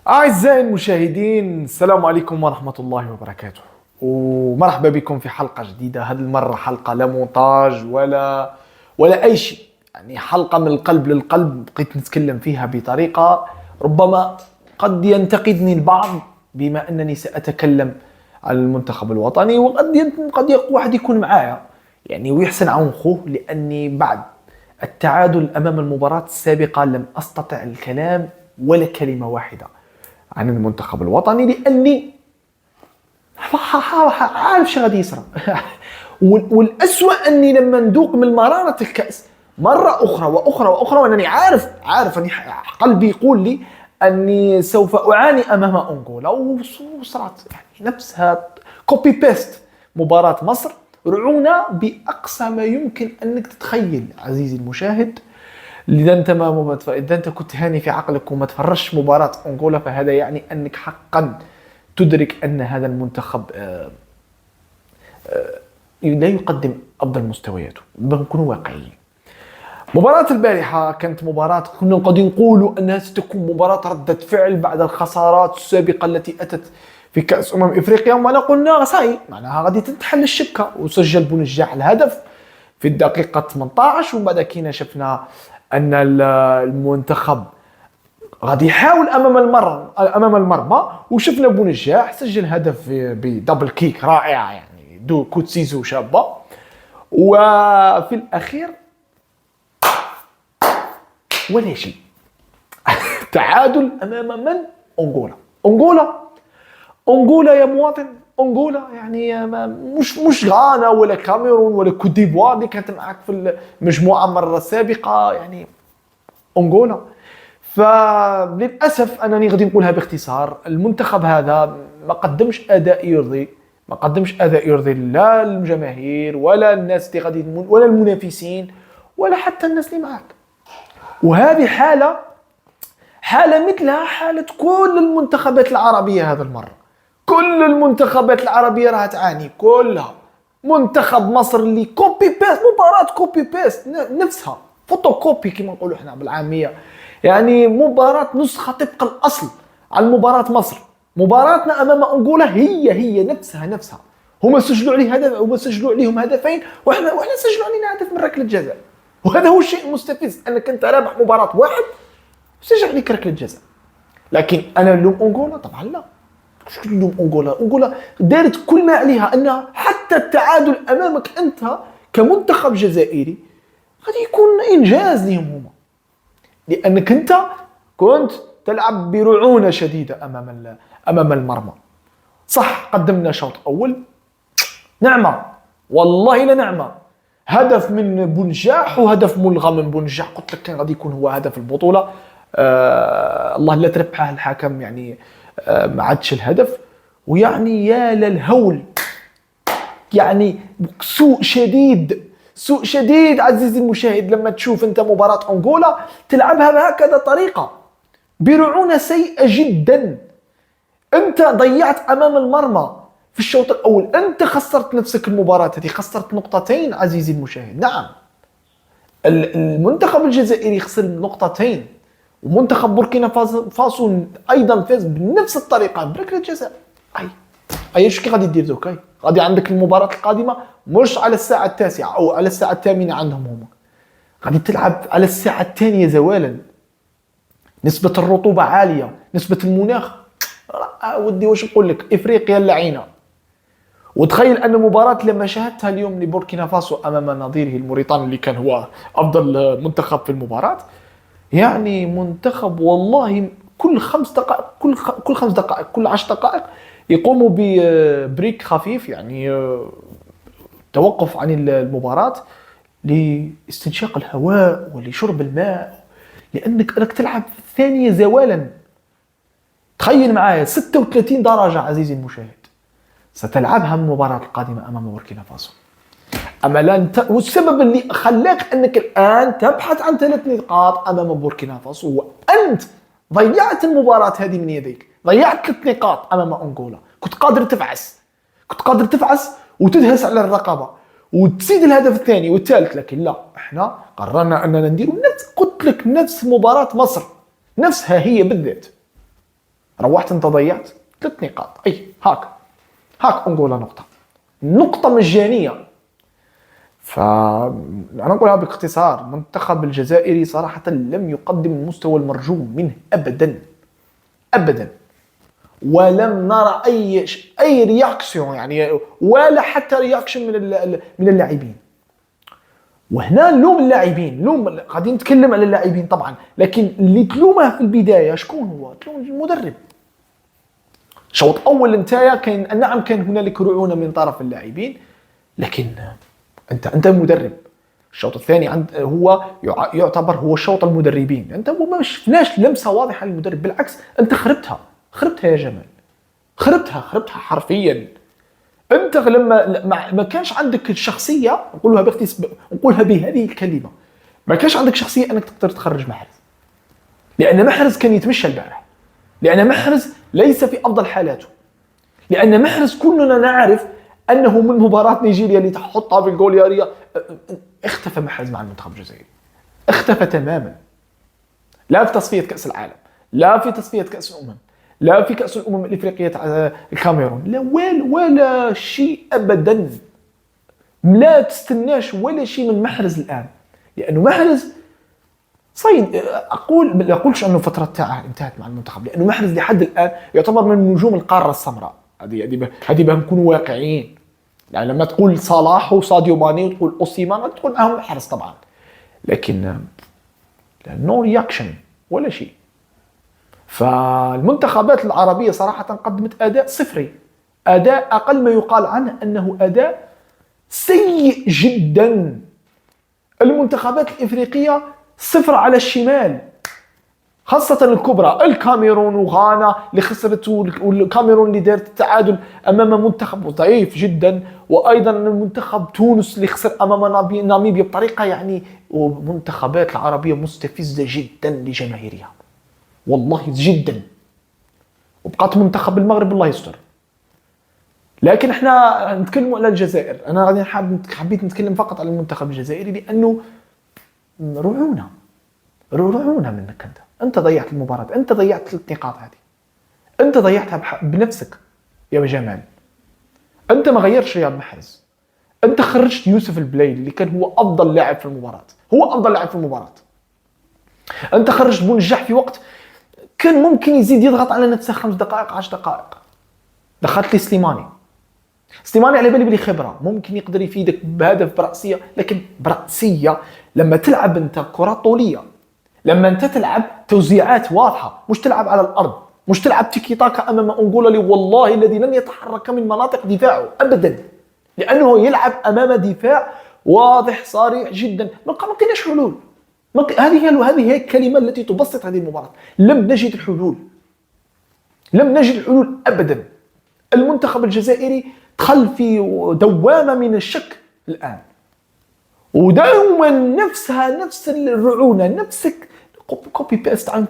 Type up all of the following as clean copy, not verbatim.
أعزائي المشاهدين، السلام عليكم ورحمة الله وبركاته، ومرحبا بكم في حلقة جديدة. هذه المرة حلقة لا مونتاج ولا أي شيء، يعني حلقة من القلب للقلب. بقيت نتكلم فيها بطريقة ربما قد ينتقدني البعض بما أنني سأتكلم عن المنتخب الوطني، وقد واحد يكون معايا يعني ويحسن عون خوه، لأني بعد التعادل أمام المباراة السابقة لم أستطع الكلام ولا كلمة واحدة عن المنتخب الوطني، لاني عارف شو غادي يصرى. والاسوأ اني لما ندوق من مرارة الكأس مرة اخرى واخرى واخرى، وانني عارف اني قلبي يقول لي اني سوف اعاني امام انغولا، وصارت يعني نفسها كوبي بيست مباراة مصر. رعونة باقصى ما يمكن انك تتخيل عزيزي المشاهد. اذا انت كنت هاني في عقلك وما تفرجش مباراة انغولا، فهذا يعني انك حقا تدرك ان هذا المنتخب لا يقدم افضل مستوياته. بنكونوا واقعيين. مباراة البارحة كانت مباراة كنا قاعدين نقولوا انها ستكون مباراة ردة فعل بعد الخسارات السابقة التي اتت في كأس افريقيا، وانا قلنا صحيح معناها غادي تنتحل الشكة، وسجل بونجاح الهدف في الدقيقة 18. وبعد كينا شفنا ان المنتخب غادي يحاول امام المرمى، وشفنا بونجاح سجل هدف بدبل كيك رائعه، يعني دو كوتسيزو شابه. وفي الاخير ولا شيء. تعادل امام من؟ انغولا يا مواطن. انغولا يعني مش غانا ولا كاميرون ولا كوت ديفوار اللي كانت معك في المجموعه مره سابقه، يعني انغولا. فللاسف انني غادي نقولها باختصار، المنتخب هذا ما قدمش اداء يرضي لا الجماهير ولا الناس اللي غادي ولا المنافسين ولا حتى الناس اللي معك. وهذه حاله مثلها حاله كل المنتخبات العربيه هذا المره. كل المنتخبات العربيه راها تعاني كلها. منتخب مصر اللي كوبي بيست، مباراه كوبي بيست نفسها، فوتوكوبي كما نقولوا احنا بالعاميه، يعني مباراة نسخة طبق الأصل عن مباراة مصر. مباراتنا أمام أنغولا هي نفسها. هما سجلوا عليهم هدفين، واحنا سجلوا علينا هدف من ركلة جزاء. وهذا هو الشيء المستفز، أنك أنت رابح مباراة واحد سجل عليك ركلة جزاء. لكن أنا نلوم أنغولا؟ طبعا لا. مش نلوم أنغولا دارت كل ما عليها، أنها حتى التعادل أمامك أنت كمنتخب جزائري غادي يكون إنجاز لهم هما، لأنك أنت كنت تلعب برعونة شديدة أمام المرمى. صح قدمنا شوط أول نعمة، والله لنعمة، هدف من بونجاح وهدف ملغى من بونجاح. قلت لك كان غادي يكون هو هدف البطولة. الله لا تربحه الحكم، يعني ما عادش الهدف. ويعني يا للهول، يعني سوء شديد عزيزي المشاهد لما تشوف انت مباراة انغولا تلعبها بهكذا طريقة، برعونة سيئة جدا. انت ضيعت امام المرمى في الشوط الاول، انت خسرت نفسك المباراة هذه، خسرت نقطتين عزيزي المشاهد. نعم المنتخب الجزائري خسر نقطتين، ومنتخب بوركينا فاسو ايضا فاز بنفس الطريقة بركلة جزاء. اي شكي غادي دير دوك؟ غادي عندك المباراة القادمة مش على الساعة 9 او على الساعة 8 عندهم هما، غادي تلعب على الساعة 2 زوالا. نسبة الرطوبة عالية، نسبة المناخ ودي واش نقول لك، افريقيا اللعينة. وتخيل ان مباراة لما شاهدتها اليوم لبوركينا فاسو امام نظيره الموريتاني اللي كان هو افضل منتخب في المباراة، يعني منتخب والله كل 5 دقائق كل 10 دقائق يقوموا ببريك خفيف، يعني توقف عن المباراة لاستنشاق الهواء ولشرب الماء، لأنك تلعب في الثانية زوالا. تخيل معايا 36 درجة عزيزي المشاهد ستلعبها المباراة القادمة أمام بوركينا فاسو. أما لا والسبب اللي خلاك أنك الآن تبحث عن 3 نقاط أمام بوركينا فاسو، وأنت ضيعت المباراة هذه من يديك، ضيعت 3 نقاط أمام أنغولا. كنت قادر تفعس وتدهس على الرقبة وتزيد الهدف الثاني والثالث، لكن لا، احنا قررنا اننا ندير قلت لك نفس مباراة مصر، نفسها هي بالذات. روحت انت ضيعت 3 نقاط. اي هاك انغولا نقطة مجانية. فأنا أقولها باختصار، المنتخب الجزائري صراحة لم يقدم المستوى المرجو منه أبدا. ولم نرى أي رياكسيون يعني، ولا حتى رياكشن من اللاعبين. وهنا نلوم اللاعبين، غادي نتكلم على اللاعبين طبعا، لكن اللي تلومه في البداية شكون هو؟ تلوم المدرب. شوط أول نتايا كان هنالك رعونة من طرف اللاعبين، لكن انت مدرب. الشوط الثاني هو يعتبر هو شوط المدربين. انت ما شفناش لمسه واضحه للمدرب، بالعكس انت خربتها يا جمال، خربتها حرفيا. انت لما ما كانش عندك الشخصيه، نقولها بهذه الكلمه، ما كانش عندك شخصيه انك تقدر تخرج محرز، لان محرز كان يتمشى البارح، لان محرز ليس في افضل حالاته، لان محرز كلنا نعرف انه من مباراه نيجيريا اللي تحطها في الجول يا ريا اختفى محرز مع المنتخب الجزائري، اختفى تماما. لا في تصفيه كاس العالم، لا في تصفيه كاس الامم، لا في كاس الامم الافريقيه تاع الكاميرون، لا ولا شيء ابدا. لا تستناش ولا شيء من محرز الان، لانه محرز صين ما اقولش انه فتره تاعه انتهت مع المنتخب، لانه محرز لحد الان يعتبر من نجوم القاره السمراء. هذه باه نكونوا واقعيين. يعني لما تقول صلاح وساديو ماني وتقول اوسيمان تقول معهم محرز طبعا، لكن نو رياكشن ولا شيء. فالمنتخبات العربيه صراحه قدمت اداء صفري، اداء اقل ما يقال عنه انه اداء سيء جدا. المنتخبات الافريقيه صفر على الشمال، خاصة الكبرى، الكاميرون وغانا اللي خسرت، والكاميرون اللي دارت التعادل أمام منتخب ضعيف جدا، وأيضا المنتخب تونس اللي خسر أمام ناميبيا بطريقة يعني. ومنتخبات العربية مستفزة جدا لجماهيرها والله جدا. وبقات منتخب المغرب الله يستر. لكن احنا نتكلم على الجزائر. أنا غادي حبيت نتكلم فقط على المنتخب الجزائري، لأنه رعونة منك انت ضيعت المباراة، انت ضيعت 3 نقاط هذه، انت ضيعتها بنفسك يا جمال. انت ما غيرتش رياض محرز، انت خرجت يوسف البلايلي اللي كان هو افضل لاعب في المباراة، انت خرجت بونجاح في وقت كان ممكن يزيد يضغط على نفسه 5 دقائق 10 دقائق. دخلت لي سليماني على بالي بلي خبرة ممكن يقدر يفيدك بهدف برأسية، لكن برأسية لما تلعب انت كرة طولية، لما انت تلعب توزيعات واضحه، مش تلعب على الارض، مش تلعب تيكي تاكا امام انغولا اللي والله الذي لن يتحرك من مناطق دفاعه ابدا، لانه يلعب امام دفاع واضح صريح جدا. ما كاينش حلول. هذه هي الكلمه التي تبسط هذه المباراه. لم نجد الحلول ابدا. المنتخب الجزائري دخل في دوامه من الشك الان، ودائما نفس الرعونه، نفسك كوبي بيست عن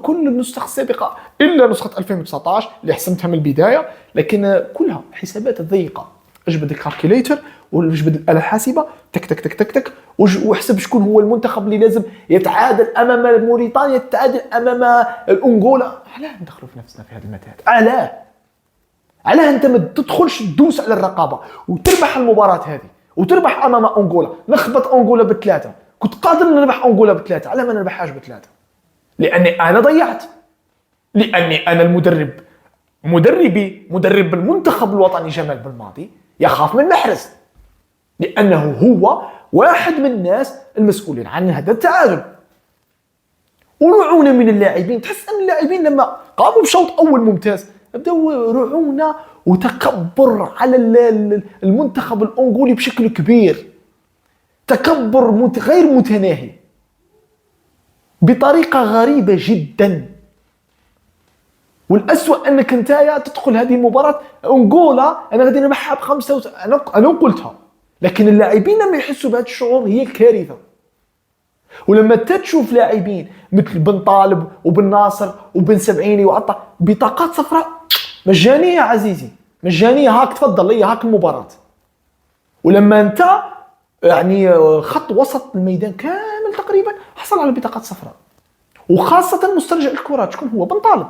كل النسخ السابقه الا نسخه 2019 اللي حسمتها من البدايه، لكن كلها حسابات ضيقه. اجبد الكالكوليتر واجبد الاله الحاسبه، تك تك تك تك تك، واحسب شكون هو المنتخب اللي لازم يتعادل امام موريتانيا، يتعادل امام الانغولا. علاه ندخلوا في نفسنا في هذه المتاهات؟ علاه انت ما تدخلش تدوس على الرقابه وتربح المباراه هذه وتربح امام انغولا؟ نخبط انغولا ب3، كنت قادر نربح انغولا ب3، على ما نربحهاش ب3؟ لاني انا ضيعت، لاني انا مدرب المنتخب الوطني جمال بالماضي يخاف من محرز، لانه هو واحد من الناس المسؤولين عن هذا التعادل. ورعونه من اللاعبين، تحس ان اللاعبين لما قاموا بشوط اول ممتاز بداو رعونه وتكبر على المنتخب الانغولي بشكل كبير، تكبر غير متناهي بطريقه غريبه جدا. والأسوأ انك انت تدخل هذه المباراه انغولا انا غادي نربحها ب5، انا قلتها، لكن اللاعبين لما يحسوا بهذا الشعور هي الكارثه. ولما تشوف لاعبين مثل بن طالب وبن ناصر وبن سبعيني وعطا بطاقات صفراء مجانيه يا عزيزي، مجانيه، هاك تفضل لي هاك المباراه. ولما انت يعني خط وسط الميدان كامل تقريبا حصل على بطاقات صفراء، وخاصه مسترجع الكرات شكون هو؟ بن طالب.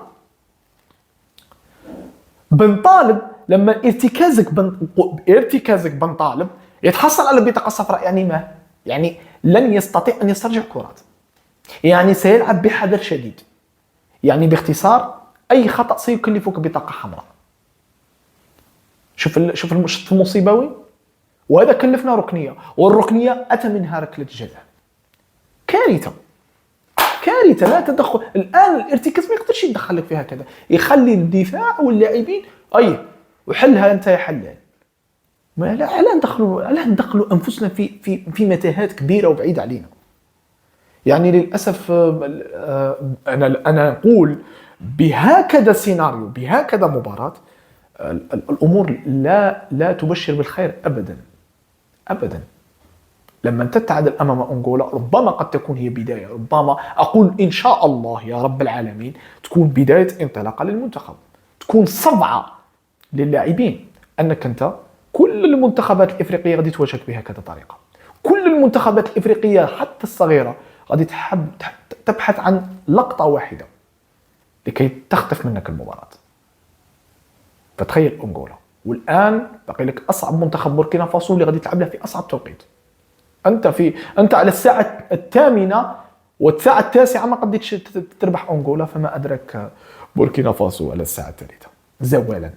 بن طالب لما ارتكازك بن طالب يتحصل على البطاقه الصفراء، يعني ما يعني لن يستطيع ان يسترجع كرات، يعني سيلعب بحذر شديد. يعني باختصار اي خطا سيكلفك بطاقه حمراء. شوف المصيبه وين. وهذا كلفنا ركنيه، والركنيه اتى منها ركله جزاء. كارثه كارثه. لا تدخل الان، الارتكاز ما يقدرش يدخل لك فيها كذا، يخلي الدفاع واللاعبين وحلها انت يا حلال. ما لا ندخلوا انفسنا في متاهات كبيره وبعيده علينا. يعني للاسف انا اقول بهكذا سيناريو، بهكذا مباراه، الامور لا تبشر بالخير ابدا ابدا. لما تتعادل امام انغولا ربما قد تكون هي بدايه، ربما اقول ان شاء الله يا رب العالمين تكون بدايه انطلاقه للمنتخب، تكون صفعه للاعبين انك انت كل المنتخبات الافريقيه غادي تواجهك بهكذا طريقه. كل المنتخبات الافريقيه حتى الصغيره غادي تبحث عن لقطه واحده لكي تخطف منك المباراه. فتخيل انغولا، والان باقي لك اصعب منتخب بوركينا فاسو اللي غادي تلعب له في اصعب توقيت. انت على الساعه 8 والساعه 9 ما قديتش تربح انغولا، فما ادرك بوركينا فاسو على الساعه 3 زوالا.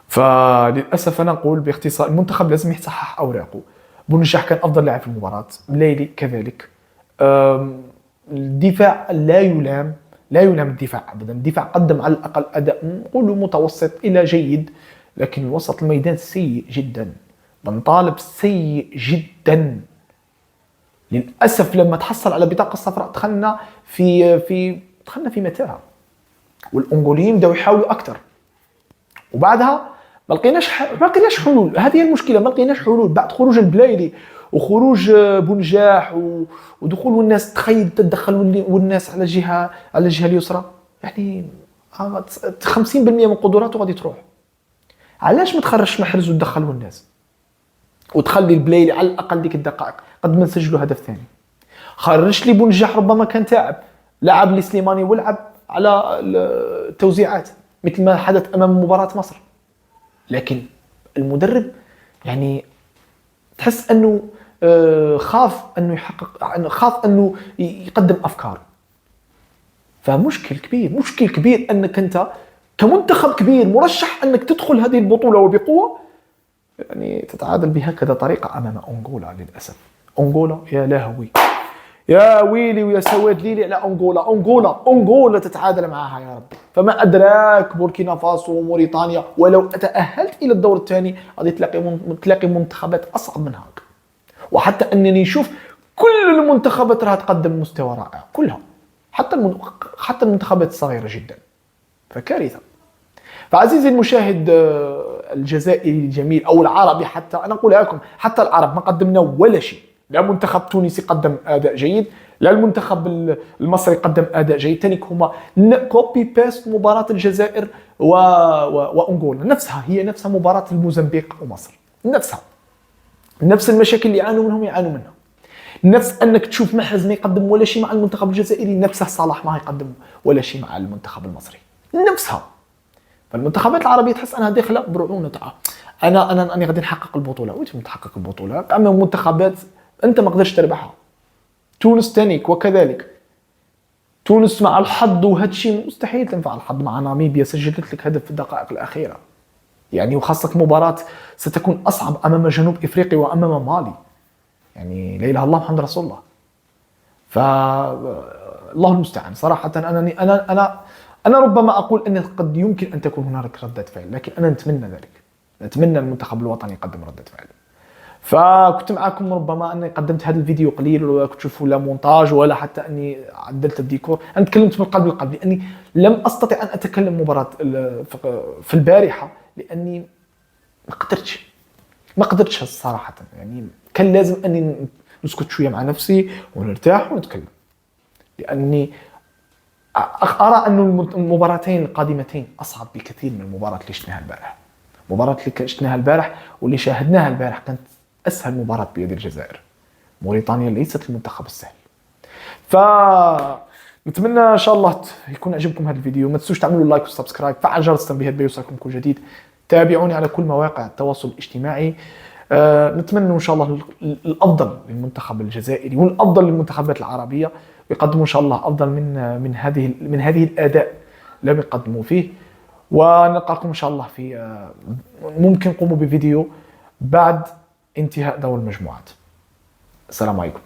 فللاسف انا نقول باختصار المنتخب لازم يصحح اوراقه. بونجاح كان افضل لاعب في المباراه، ملايلي كذلك. الدفاع لا يلام الدفاع ابدا. الدفاع قدم على الاقل اداء نقولوا متوسط الى جيد، لكن وسط الميدان سيء جدا. بن طالب سيء جدا. للاسف لما تحصل على بطاقه صفراء دخلنا في متاهه، والانغوليين بداو يحاولوا اكثر، وبعدها ما لقيناش حلول. هذه هي المشكله، ما لقيناش حلول بعد خروج البلايلي وخروج بونجاح ودخول والناس تدخل والناس على الجهه اليسرى. يعني 50% من قدراته غادي تروح. علاش ما تخرجش محرز وتدخلوا الناس وتخلي البلايلي على الاقل ديك الدقائق قد ما نسجلوا هدف ثاني؟ خرج لي بونجاح، ربما كان تعب، لعب لي سليماني ولعب على التوزيعات مثل ما حدث امام مباراه مصر. لكن المدرب يعني تحس انه خاف انه خاف انه يقدم افكار. فمشكل كبير انك انت كمنتخب كبير مرشح انك تدخل هذه البطوله وبقوه، يعني تتعادل بهكذا طريقه امام انغولا. للاسف انغولا، يا لهوي يا ويلي ويا سواد ليلي على انغولا تتعادل معها يا رب. فما ادراك بوركينا فاسو وموريتانيا، ولو تاهلت الى الدور الثاني غادي تلاقي منتخبات اصعب من هاك. وحتى انني نشوف كل المنتخبات راها تقدم مستوى رائع كلها، حتى المنتخبات الصغيره جدا. فكارثه. فعزيزي المشاهد الجزائري الجميل او العربي، حتى انا اقول لكم حتى العرب ما قدمنا ولا شيء. لا منتخب تونسي قدم اداء جيد، لا المنتخب المصري قدم اداء جيد. تانيك هما كوبي بيست مباراه الجزائر وانغولا، هي نفسها مباراه الموزمبيق ومصر، نفس المشاكل اللي يعانوا منها. نفس انك تشوف محرز ما يقدم ولا شيء مع المنتخب الجزائري، نفسه صلاح ما يقدم ولا شيء مع المنتخب المصري، نفسها. فالمنتخبات العربيه تحس انها داخله برعونه تاع انا غادي نحقق البطوله. وين تحقق البطوله اما منتخبات انت ما قدرتش تربحها؟ تونس تانيك وكذلك. تونس مع الحظ وهذا الشيء مستحيل تنفع الحظ مع ناميبيا، سجلت لك هدف في الدقائق الاخيره. يعني وخاصه مباراه ستكون اصعب امام جنوب افريقيا وامام مالي. يعني لا اله الا الله محمد رسول الله. الله المستعان. صراحه انا ربما اقول ان قد يمكن ان تكون هناك رده فعل، لكن انا نتمنى ذلك. نتمنى المنتخب الوطني يقدم رده فعل. فكنت معكم، ربما اني قدمت هذا الفيديو قليل ولا كنت تشوفوا لا مونتاج ولا حتى اني عدلت الديكور. انا تكلمت من قبل لاني لم استطع ان اتكلم مباراه في البارحه، لاني ما قدرتش صراحه. يعني كان لازم اني نسكت شويه مع نفسي ونرتاح ونتكلم، لاني ارى ان المباراتين القادمتين اصعب بكثير من المباراه اللي شفناها البارح. المباراه اللي شفناها البارح واللي شاهدناها البارح كانت اسهل مباراه بيد الجزائر. موريتانيا ليست المنتخب السهل. نتمنى ان شاء الله يكون عجبكم هذا الفيديو. ما تنسوش تعملوا لايك وسبسكرايب، فعل جرس التنبيهات بيوصلكم كل جديد. تابعوني على كل مواقع التواصل الاجتماعي. نتمنى ان شاء الله الافضل للمنتخب الجزائري والافضل للمنتخبات العربيه، ويقدموا ان شاء الله افضل من هذه الاداء لم يقدموا فيه. ونلقاكم ان شاء الله في ممكن قوموا بفيديو بعد انتهاء دور المجموعات. السلام عليكم.